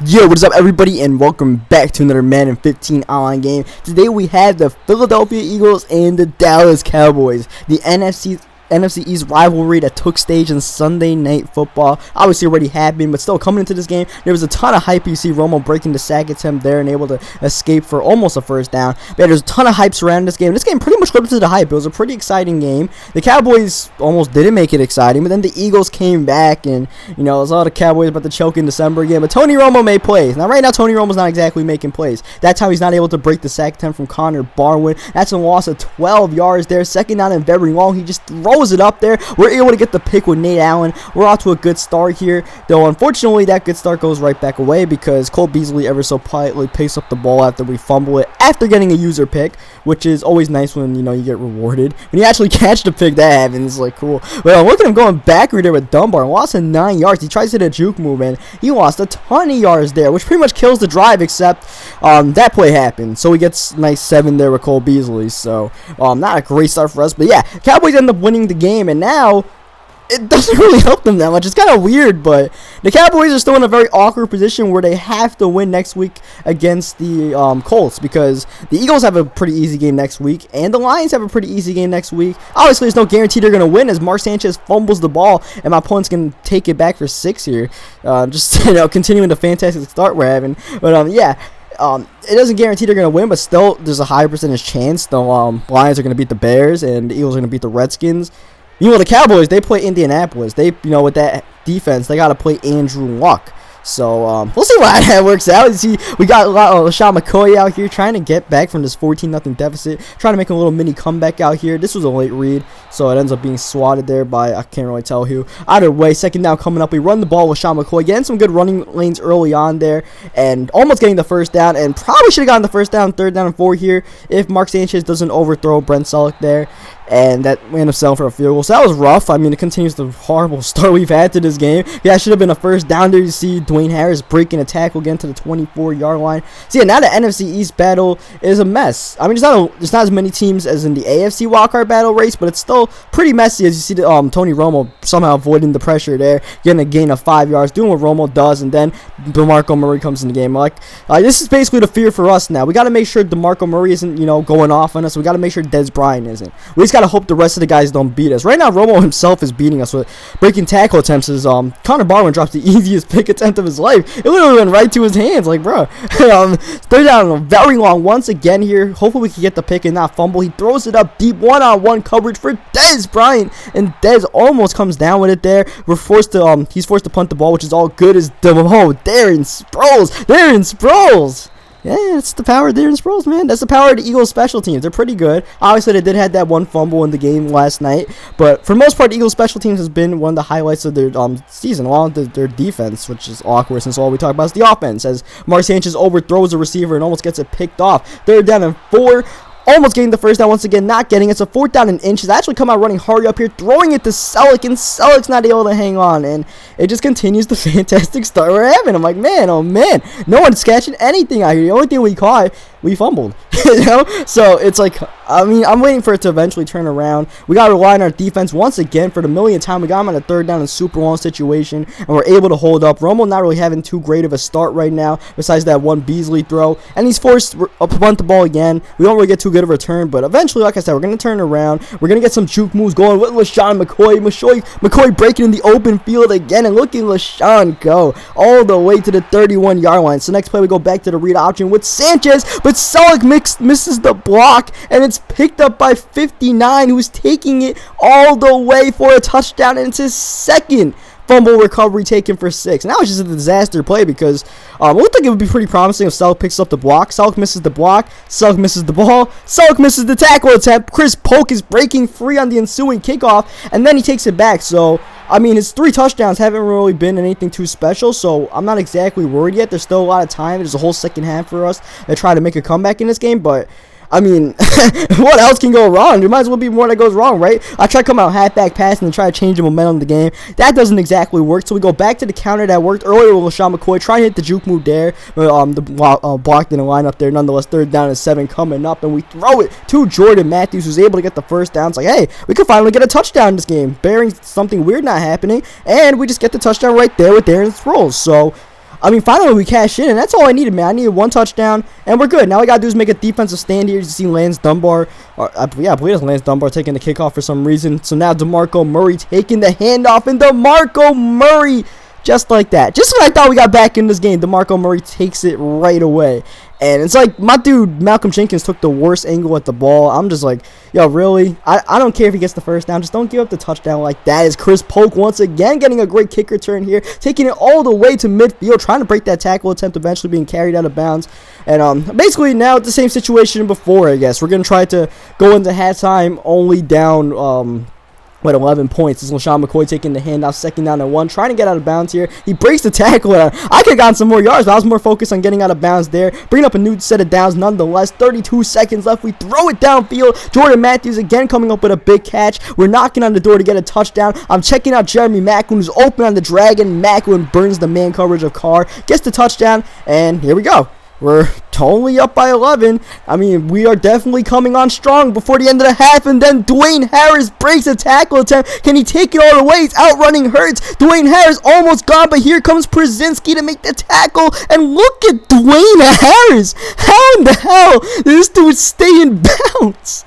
Yo, what is up, everybody, and welcome back to another Madden 15 online game. Today we have the Philadelphia Eagles and the Dallas Cowboys, the NFC East rivalry that took stage in Sunday Night Football. Obviously already happened, but still coming into this game, there was a ton of hype. You see Romo breaking the sack attempt there and able to escape for almost a first down. But yeah, there's a ton of hype surrounding this game. This game pretty much lived up to the hype. It was a pretty exciting game. The Cowboys almost didn't make it exciting, but then the Eagles came back, and you know, there's a lot of Cowboys about to choke in December again. But Tony Romo made plays. Now, right now, Tony Romo's not exactly making plays. That's how he's not able to break the sack attempt from Connor Barwin. That's a loss of 12 yards there. Second down and very long. He just throws it up there. We're able to get the pick with Nate Allen. We're off to a good start here, though unfortunately that good start goes right back away because Cole Beasley ever so politely picks up the ball after we fumble it after getting a user pick, which is always nice when you get rewarded. When you actually catch the pick, that happens. It's like cool. But look at him going backward there with Dunbar. Lost of 9 yards. He tries to hit a juke move and he lost a ton of yards there, which pretty much kills the drive, except that play happened. So he gets nice 7 there with Cole Beasley. So not a great start for us, but yeah, Cowboys end up winning the game, and now it doesn't really help them that much. It's kind of weird, but the Cowboys are still in a very awkward position where they have to win next week against the Colts, because the Eagles have a pretty easy game next week and the Lions have a pretty easy game next week. Obviously, there's no guarantee they're going to win as Mark Sanchez fumbles the ball and my opponent's going to take it back for 6 here. Just continuing the fantastic start we're having. But yeah. It doesn't guarantee they're going to win, but still, there's a high percentage chance the Lions are going to beat the Bears and the Eagles are going to beat the Redskins. You know, the Cowboys, they play Indianapolis. They, with that defense, they got to play Andrew Luck. So, we'll see why that works out. You see, we got LaShawn McCoy out here trying to get back from this 14-0 deficit, trying to make a little mini comeback out here. This was a late read, so it ends up being swatted there by, I can't really tell who. Either way, second down coming up. We run the ball with LaShawn McCoy, getting some good running lanes early on there, and almost getting the first down, and probably should have gotten the first down, third down and 4 here, if Mark Sanchez doesn't overthrow Brent Selleck there. And that ended up selling for a field goal. So that was rough. I mean, it continues the horrible start we've had to this game. Yeah, it should have been a first down there. You see Dwayne Harris breaking a tackle again to the 24-yard line. So yeah, now the NFC East battle is a mess. I mean, there's not as many teams as in the AFC wildcard battle race, but it's still pretty messy as you see the Tony Romo somehow avoiding the pressure there, getting a gain of 5 yards, doing what Romo does, and then DeMarco Murray comes in the game. This is basically the fear for us now. We got to make sure DeMarco Murray isn't, going off on us. We got to make sure Dez Bryant isn't. We just got to hope the rest of the guys don't beat us. Right now, Romo himself is beating us with breaking tackle attempts. As Connor Barwin drops the easiest pick attempt of his life. It literally went right to his hands. Like, bro. Third down, very long once again here. Hopefully we can get the pick and not fumble. He throws it up deep, one-on-one coverage for Dez Bryant, and Dez almost comes down with it there. He's forced to punt the ball, which is all good as Darren Sproles. Yeah, it's the power of Darren Sproles, man. That's the power of the Eagles special teams. They're pretty good. Obviously, they did have that one fumble in the game last night, but for the most part, the Eagles special teams has been one of the highlights of their season, along with their defense, which is awkward since all we talk about is the offense, as Mark Sanchez overthrows a receiver and almost gets it picked off. Third down and 4. Almost getting the first down once again, not getting it. It's a 4th down and inches. Actually come out running hurry up here, throwing it to Selleck, and Selleck's not able to hang on, and it just continues the fantastic start we're having. I'm like, man, oh man, no one's catching anything out here. The only thing we caught, we fumbled. So it's like, I mean, I'm waiting for it to eventually turn around. We got to rely on our defense once again for the millionth time. We got him on a third down and super long situation, and we're able to hold up. Romo not really having too great of a start right now, besides that one Beasley throw, and he's forced to punt the ball again. We don't really get too good of a return, but eventually, like I said, we're going to turn around. We're going to get some juke moves going with LaShawn McCoy. McCoy breaking in the open field again, and looking LaShawn go all the way to the 31-yard line. So next play, we go back to the read option with Sanchez, but Selleck misses the block, and it's picked up by 59, who's taking it all the way for a touchdown, and it's his second fumble recovery taken for 6. Now it's just a disaster play because it looked like it would be pretty promising if Selleck picks up the block. Selleck misses the block. Selleck misses the ball. Selleck misses the tackle attempt. Chris Polk is breaking free on the ensuing kickoff, and then he takes it back. So, I mean, his 3 touchdowns haven't really been anything too special, so I'm not exactly worried yet. There's still a lot of time. There's a whole second half for us to try to make a comeback in this game, but I mean, what else can go wrong? There might as well be more that goes wrong, right? I try to come out halfback passing and try to change the momentum of the game. That doesn't exactly work, so we go back to the counter that worked earlier with LaShawn McCoy. Try to hit the juke move there, but the block didn't line up there. Nonetheless, third down and 7 coming up, and we throw it to Jordan Matthews, who's able to get the first down. It's like, hey, we can finally get a touchdown in this game, bearing something weird not happening, and we just get the touchdown right there with Darren Sproles. So I mean, finally we cash in, and that's all I needed, man. I needed 1 touchdown, and we're good. Now all I gotta do is make a defensive stand here. You see Lance Dunbar, I believe it's Lance Dunbar taking the kickoff for some reason. So now DeMarco Murray taking the handoff, and DeMarco Murray, just like that. Just when I thought we got back in this game, DeMarco Murray takes it right away. And it's like my dude Malcolm Jenkins took the worst angle at the ball. I'm just like, yo, really? I don't care if he gets the first down. Just don't give up the touchdown like that. Is Chris Polk once again getting a great kick return here, taking it all the way to midfield, trying to break that tackle attempt, eventually being carried out of bounds. And basically now it's the same situation before, I guess. We're going to try to go into halftime only down 11 points. This is LaShawn McCoy taking the handoff, 2nd down and 1, trying to get out of bounds here. He breaks the tackle. I could have gotten some more yards, but I was more focused on getting out of bounds there. Bringing up a new set of downs nonetheless. 32 seconds left. We throw it downfield. Jordan Matthews again coming up with a big catch. We're knocking on the door to get a touchdown. I'm checking out Jeremy Macklin, who's open on the Dragon. Macklin burns the man coverage of Carr, gets the touchdown, and here we go. We're totally up by 11. I mean, we are definitely coming on strong before the end of the half, and then Dwayne Harris breaks a tackle attempt. Can he take it all the way? He's outrunning Hurts. Dwayne Harris almost gone, but here comes Przinski to make the tackle, and look at Dwayne Harris. How in the hell did this dude stay in bounds?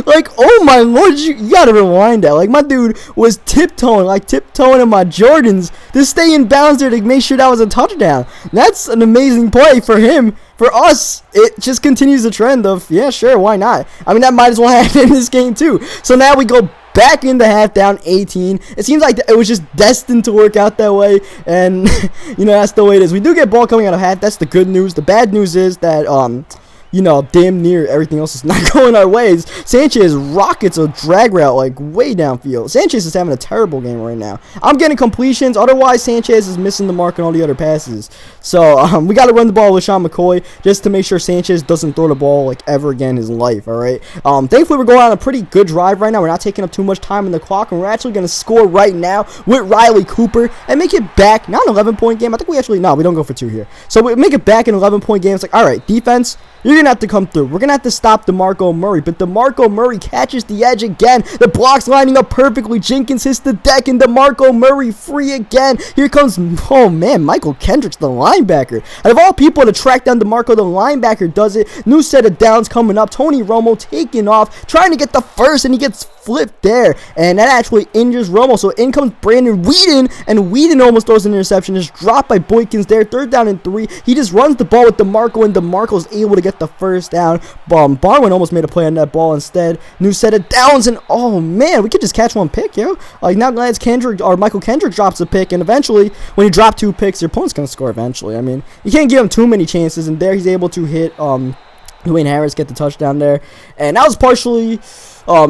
Like, oh my lord, you gotta rewind that. Like, my dude was tiptoeing in my Jordans to stay in bounds there to make sure that was a touchdown. That's an amazing play for him. For us, it just continues the trend of, yeah, sure, why not? I mean, that might as well happen in this game too. So now we go back into half, down 18. It seems like it was just destined to work out that way, and you know, that's the way it is. We do get ball coming out of half. That's the good news. The bad news is that you know, damn near everything else is not going our ways. Sanchez rockets a drag route like way downfield. Sanchez is having a terrible game right now. I'm getting completions. Otherwise, Sanchez is missing the mark on all the other passes. So we got to run the ball with Sean McCoy just to make sure Sanchez doesn't throw the ball like ever again in his life. All right. Thankfully, we're going on a pretty good drive right now. We're not taking up too much time in the clock, and we're actually going to score right now with Riley Cooper and make it back. Not an 11-point game. I think we don't go for 2 here. So we make it back an 11-point game. It's like, all right, defense, you're going to have to come through. We're going to have to stop DeMarco Murray. But DeMarco Murray catches the edge again. The block's lining up perfectly. Jenkins hits the deck, and DeMarco Murray free again. Here comes, oh man, Michael Kendricks, the linebacker. Out of all people to track down DeMarco, the linebacker does it. New set of downs coming up. Tony Romo taking off, trying to get the first, and he gets flipped there. And that actually injures Romo. So in comes Brandon Whedon, and Whedon almost throws an interception. Just dropped by Boykins there. 3rd down and 3. He just runs the ball with DeMarco, and DeMarco's able to get the first down. Barwin almost made a play on that ball instead. New set of downs, and oh man, we could just catch 1 pick, yo. Like now, Lance Kendrick or Michael Kendrick drops a pick, and eventually, when you drop 2 picks, your opponent's gonna score eventually. I mean, you can't give him too many chances, and there he's able to hit Dwayne Harris, get the touchdown there, and that was partially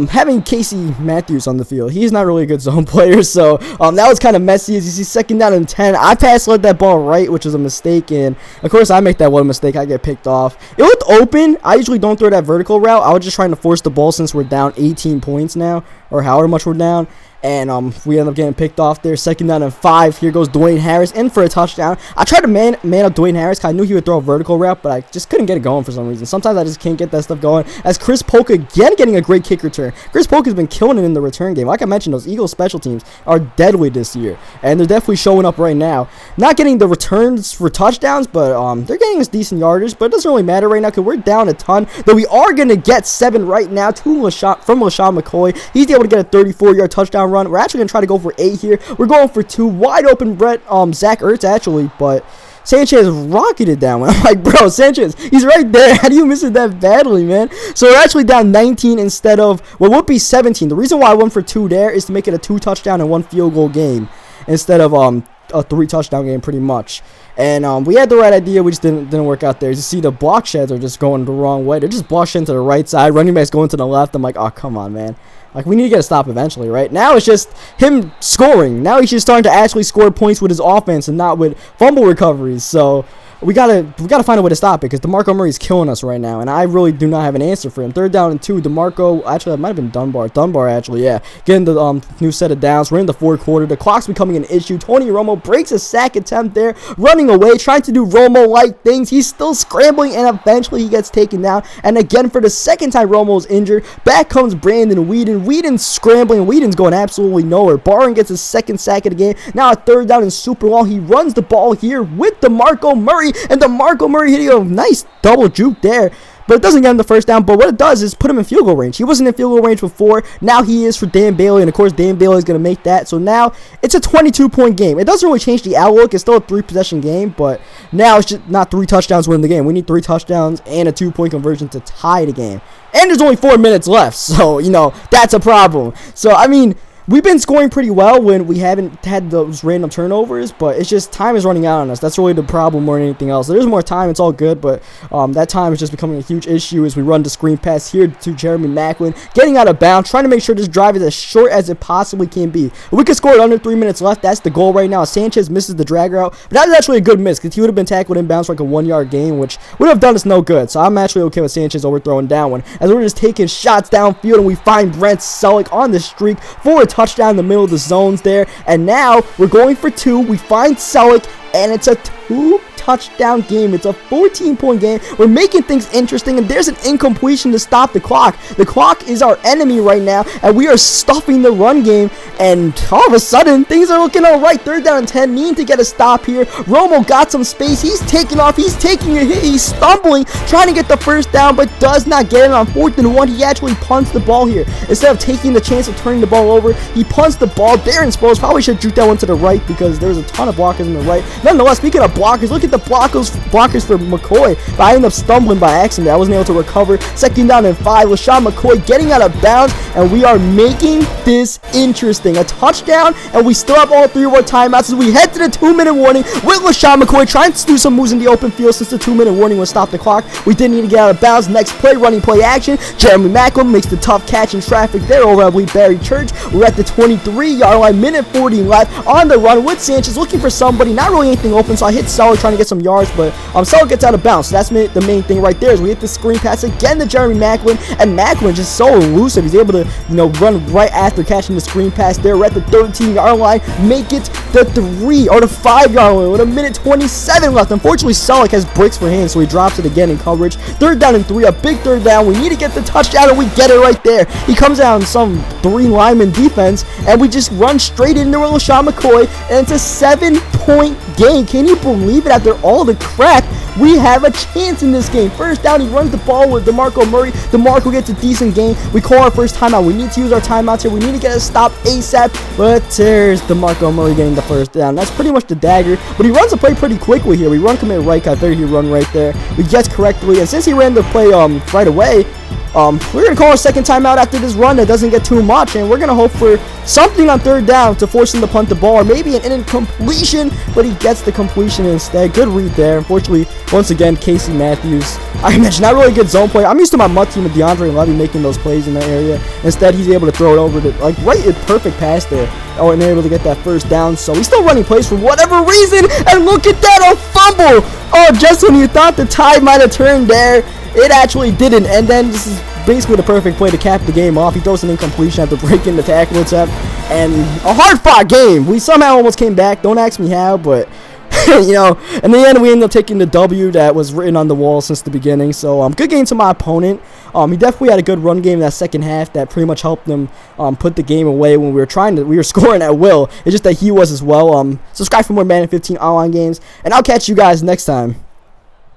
having Casey Matthews on the field. He's not really a good zone player, so that was kind of messy. As you see, 2nd down and 10. I led that ball right, which was a mistake, and of course I make that one mistake. I get picked off. It looked open. I usually don't throw that vertical route. I was just trying to force the ball since we're down 18 points now, or however much we're down. And we end up getting picked off there. 2nd down and 5. Here goes Dwayne Harris in for a touchdown. I tried to man up Dwayne Harris because I knew he would throw a vertical route, but I just couldn't get it going for some reason. Sometimes I just can't get that stuff going. As Chris Polk again getting a great kick return. Chris Polk has been killing it in the return game. Like I mentioned, those Eagles special teams are deadly this year, and they're definitely showing up right now. Not getting the returns for touchdowns, but they're getting us decent yardage. But it doesn't really matter right now because we're down a ton. Though we are going to get 7 right now from LaShawn McCoy. He's able to get a 34-yard touchdown run. We're actually going to try to go for 8 here. We're going for 2. Wide open Zach Ertz actually, but Sanchez rocketed that one. I'm like, bro, Sanchez, he's right there. How do you miss it that badly, man? So we're actually down 19 instead of what would be 17. The reason why I went for 2 there is to make it a 2 touchdown and 1 field goal game instead of a 3 touchdown game pretty much. And we had the right idea. We just didn't work out there. As you see, the block sheds are just going the wrong way. They're just block shedding to the right side. Running back's going to the left. I'm like, oh, come on, man. Like, we need to get a stop eventually, right? Now it's just him scoring. Now he's just starting to actually score points with his offense and not with fumble recoveries. So we gotta find a way to stop it, because DeMarco Murray's killing us right now, and I really do not have an answer for him. 3rd down and 2. DeMarco, actually, that might have been Dunbar, actually, yeah. Getting the new set of downs. We're in the 4th quarter. The clock's becoming an issue. Tony Romo breaks a sack attempt there, running away, trying to do Romo-like things. He's still scrambling, and eventually he gets taken down. And again, for the 2nd time, Romo's injured. Back comes Brandon Weeden. Weeden's scrambling. Weeden's going absolutely nowhere. Barron gets his 2nd sack of the game. Now a 3rd down and super long. He runs the ball here with DeMarco Murray, and DeMarco Murray hitting a nice double juke there. But it doesn't get him the 1st down. But what it does is put him in field goal range. He wasn't in field goal range before. Now he is for Dan Bailey. And, of course, Dan Bailey is going to make that. So now it's a 22-point game. It doesn't really change the outlook. It's still a 3-possession game. But now it's just not 3 touchdowns win the game. We need 3 touchdowns and a 2-point conversion to tie the game. And there's only 4 minutes left. So, you know, that's a problem. So, I mean, we've been scoring pretty well when we haven't had those random turnovers, but it's just time is running out on us. That's really the problem more than anything else. There's more time, it's all good, but that time is just becoming a huge issue as we run the screen pass here to Jeremy Maclin, getting out of bounds, trying to make sure this drive is as short as it possibly can be. If we could score it under 3 minutes left, that's the goal right now. Sanchez misses the drag route, but that was actually a good miss, because he would have been tackled inbounds for like a 1-yard gain, which would have done us no good. So I'm actually okay with Sanchez overthrowing that one, as we're just taking shots downfield, and we find Brent Selleck on the streak for a touchdown in the middle of the zones there. And now we're going for 2. We find Selleck, and it's a 2-touchdown game. It's a 14-point game. We're making things interesting, and there's an incompletion to stop the clock. The clock is our enemy right now, and we are stuffing the run game, and all of a sudden, things are looking all right. 3rd down and 10, need to get a stop here. Romo got some space. He's taking off. He's taking a hit. He's stumbling, trying to get the 1st down, but does not get it on 4th and 1. He actually punts the ball here. Instead of taking the chance of turning the ball over, he punts the ball. Darren Sproles probably should juke that one to the right, because there's a ton of blockers on the right. Nonetheless, speaking of blockers, look at the blockers for McCoy, but I ended up stumbling by accident. I wasn't able to recover. 2nd down and 5. LaShawn McCoy getting out of bounds, and we are making this interesting. A touchdown, and we still have all 3 of our timeouts as we head to the 2-minute warning with LaShawn McCoy trying to do some moves in the open field since the 2-minute warning would stop the clock. We did need to get out of bounds. Next play, running play action. Jeremy Maclin makes the tough catch in traffic there over, I believe, Barry Church. We're at the 23-yard line, minute 40 left on the run with Sanchez looking for somebody. Not really anything open, so I hit Selleck trying to get some yards, but Selleck gets out of bounds. So that's the main thing right there, is we hit the screen pass again to Jeremy Maclin, and Maclin just so elusive. He's able to, you know, run right after catching the screen pass there. We're at the 13-yard line, make it the 3 or the 5-yard line with a minute 27 left. Unfortunately, Selleck has bricks for hands, so he drops it again in coverage. 3rd down and 3, a big 3rd down. We need to get the touchdown, and we get it right there. He comes out on some 3 lineman defense, and we just run straight into LaShawn McCoy, and it's a 7-point game. Can you believe it? After all the crap, we have a chance in this game. 1st down, he runs the ball with DeMarco Murray. DeMarco gets a decent gain. We call our first timeout. We need to use our timeouts here. We need to get a stop ASAP, but there's DeMarco Murray getting the 1st down. That's pretty much the dagger, but he runs the play pretty quickly here. We run commit right. I figured he'd run right there. We guess correctly, and since he ran the play right away, we're going to call our 2nd timeout after this run that doesn't get too much, and we're going to hope for something on 3rd down to force him to punt the ball, or maybe an incompletion, but he gets the completion instead. Good read there. Unfortunately, once again, Casey Matthews, I mentioned, not really a good zone play. I'm used to my MUT team with DeAndre Levy making those plays in that area. Instead, he's able to throw it over to, like, right, a perfect pass there. Oh, and they're able to get that 1st down, so he's still running plays for whatever reason, and look at that, a fumble! Oh, just when you thought the tide might have turned there, it actually didn't, and then this is basically the perfect play to cap the game off. He throws an incompletion after breaking the tackle attempt, and a hard-fought game. We somehow almost came back. Don't ask me how, but you know, in the end, we ended up taking the W that was written on the wall since the beginning. So, good game to my opponent. He definitely had a good run game in that 2nd half that pretty much helped them put the game away when we were scoring at will. It's just that he was as well. Subscribe for more Madden 15 online games, and I'll catch you guys next time.